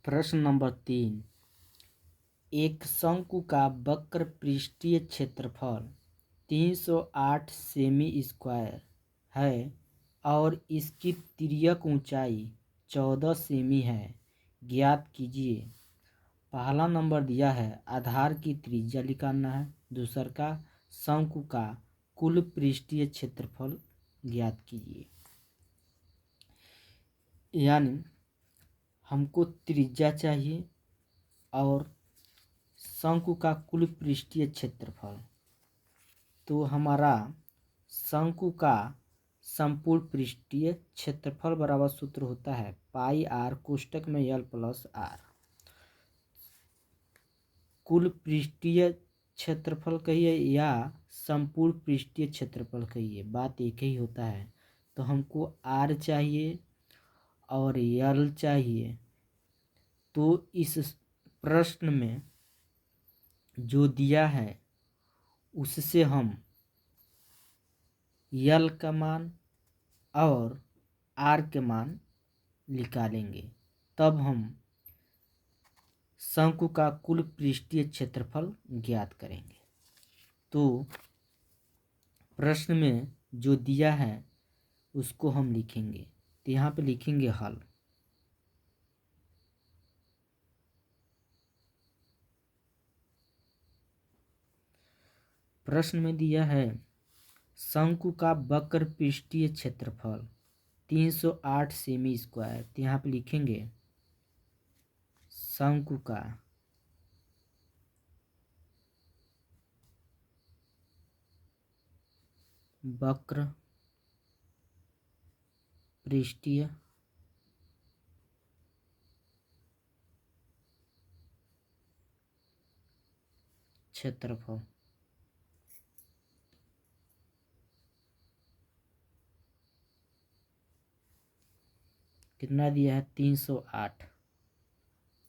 प्रश्न नंबर 3। एक शंकु का वक्र पृष्ठीय क्षेत्रफल 308 सेमी स्क्वायर है और इसकी तिर्यक ऊंचाई 14 सेमी है। ज्ञात कीजिए। पहला नंबर दिया है आधार की त्रिज्या निकालना है। दूसरा का शंकु का कुल पृष्ठीय क्षेत्रफल ज्ञात कीजिए। यानी हमको त्रिज्या चाहिए और शंकु का कुल पृष्ठीय क्षेत्रफल। तो हमारा शंकु का संपूर्ण पृष्ठीय क्षेत्रफल बराबर सूत्र होता है पाई आर कोष्टक में एल प्लस आर। कुल पृष्ठीय क्षेत्रफल कहिए या संपूर्ण पृष्ठीय क्षेत्रफल कहिए, बात एक ही होता है। तो हमको आर चाहिए और एल चाहिए। तो इस प्रश्न में जो दिया है उससे हम एल का मान और आर के मान निकालेंगे, तब हम शंकु का कुल पृष्ठीय क्षेत्रफल ज्ञात करेंगे। तो प्रश्न में जो दिया है उसको हम लिखेंगे। तो यहाँ पे लिखेंगे हल। प्रश्न में दिया है शंकु का वक्र पृष्ठीय क्षेत्रफल 308 सेमी स्क्वायर। तो यहाँ पे लिखेंगे शंकु का वक्र पृष्ठीय क्षेत्रफल। कितना दिया है 308।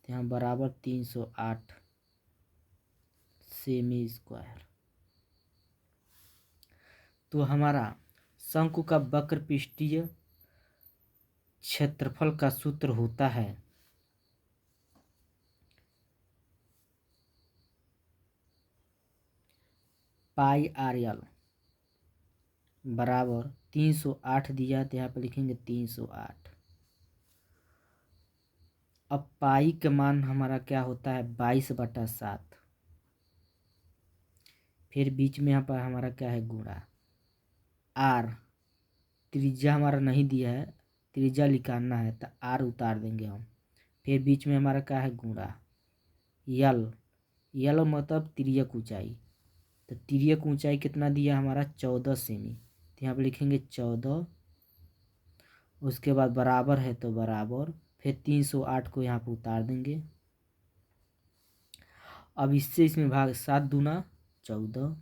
यहाँ बराबर 308 सेमी स्क्वायर। तो हमारा शंकु का वक्र पृष्ठीय क्षेत्रफल का सूत्र होता है पाई आर एल बराबर 308 दिया। तो यहाँ पे लिखेंगे 308। अब पाई का मान हमारा क्या होता है 22/7। फिर बीच में यहाँ पर हमारा क्या है गुणा आर। त्रिज्या हमारा नहीं दिया है, त्रिज्या निकालना है तो आर उतार देंगे हम। फिर बीच में हमारा क्या है गुणा यल। यल मतलब तिर्यक ऊंचाई। तो तिर्यक ऊंचाई कितना दिया हमारा 14 सेमी। तो यहाँ पर लिखेंगे 14। उसके बाद बराबर है तो बराबर, फिर 308 को यहाँ पर उतार देंगे। अब इससे इसमें भाग 7 दूना 14।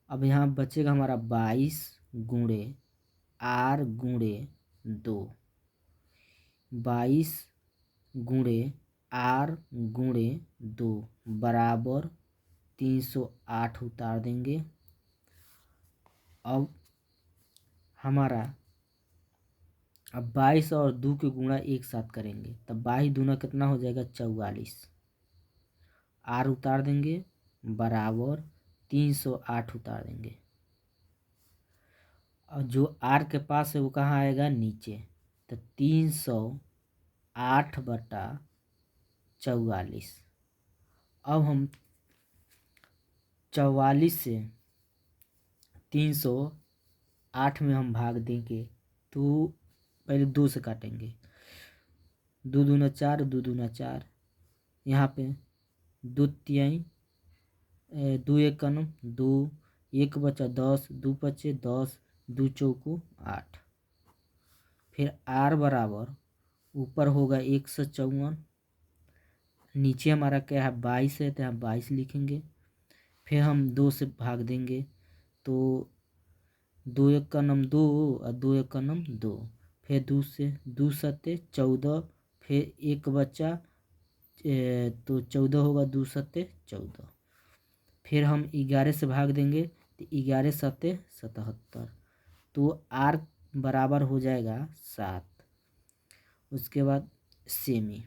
अब यहाँ बचेगा हमारा 22 गुणे आर गुणे 2। 22 गुणे आर गुणे 2 बराबर 308 उतार देंगे। अब हमारा 22 और 2 के गुणा एक साथ करेंगे तब 22 दूना कितना हो जाएगा 44। आर उतार देंगे बराबर 308 उतार देंगे। और जो आर के पास है वो कहाँ आएगा नीचे। तो 308/44। अब हम 44 से 308 में हम भाग देंगे तो पहले 2 से काटेंगे। 2 दूना 4, 2 दूना 4। यहाँ पे 2 तिहाई 2 एक का 2, 1 बचा 10, 2 बचे 10, 2 चौको 8। फिर आर बराबर ऊपर होगा 154, नीचे हमारा क्या है 22 है तो यहाँ 22 लिखेंगे। फिर हम 2 से भाग देंगे तो 2 एक का 2 और 2 एक का 2। फिर 2 से 2 सत्ते 14। फिर 1 बचा तो 14 होगा 2 सत्ते 14। फिर हम 11 से भाग देंगे तो 11 सत्ते 77। तो आर बराबर हो जाएगा 7। उसके बाद सेमी।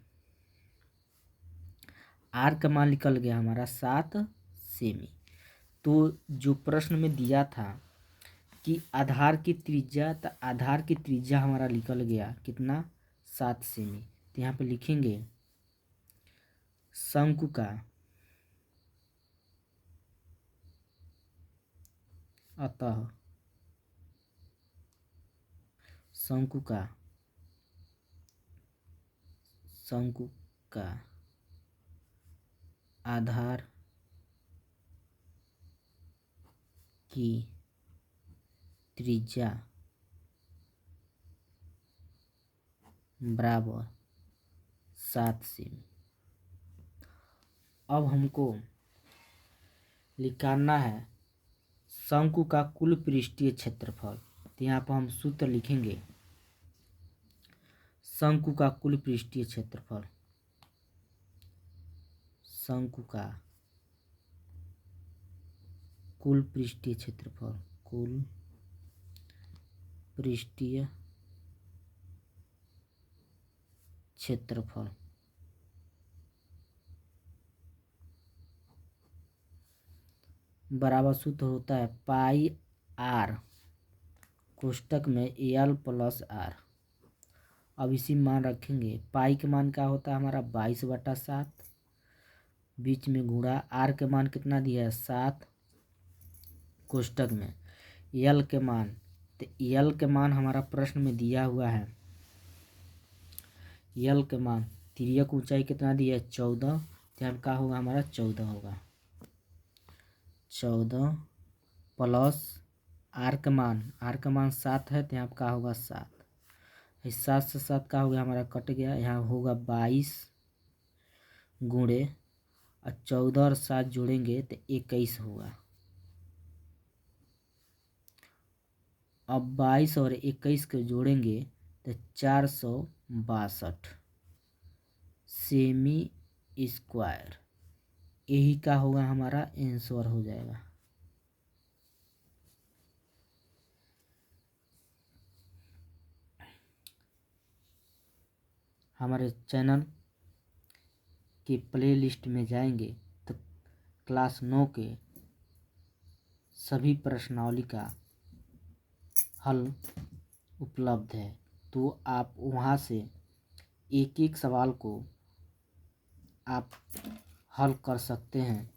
आर का मान निकल गया हमारा 7 सेमी। तो जो प्रश्न में दिया था कि आधार की त्रिज्या, तो आधार की त्रिज्या हमारा निकल गया कितना, 7 सेमी। तो यहाँ पे लिखेंगे शंकु का अतः शंकु का आधार की त्रिज्या बराबर 7 सेमी। अब हमको निकालना है शंकु का कुल पृष्ठीय क्षेत्रफल। तो यहाँ पर हम सूत्र लिखेंगे शंकु का कुल पृष्ठीय क्षेत्रफल, शंकु का कुल पृष्ठीय क्षेत्रफल, कुल पृष्ठीय क्षेत्रफल बराबर सूत्र होता है पाई आर कोष्टक में एल प्लस आर। अब इसी मान रखेंगे, पाई के मान क्या होता है हमारा 22/7, बीच में गुणा, आर के मान कितना दिया है 7, कोष्टक में एल के मान, तो एल के मान हमारा प्रश्न में दिया हुआ है, एल के मान तिर्यक ऊंचाई कितना दिया है 14, तो यहाँ क्या होगा हमारा 14 होगा, 14 प्लस आर का मान 7 है, तो यहाँ क्या होगा 7, इस 7 से 7 का हो गया हमारा कट गया, यहाँ होगा 22 गुणे और 14 और 7 जोड़ेंगे तो 21 होगा। अब 22 और 21 को जोड़ेंगे तो 462 सेमी स्क्वायर, यही का होगा हमारा आंसर हो जाएगा। हमारे चैनल के प्ले लिस्ट में जाएंगे तो क्लास 9 के सभी प्रश्नावली का हल उपलब्ध है, तो आप वहाँ से एक एक सवाल को आप हल कर सकते हैं।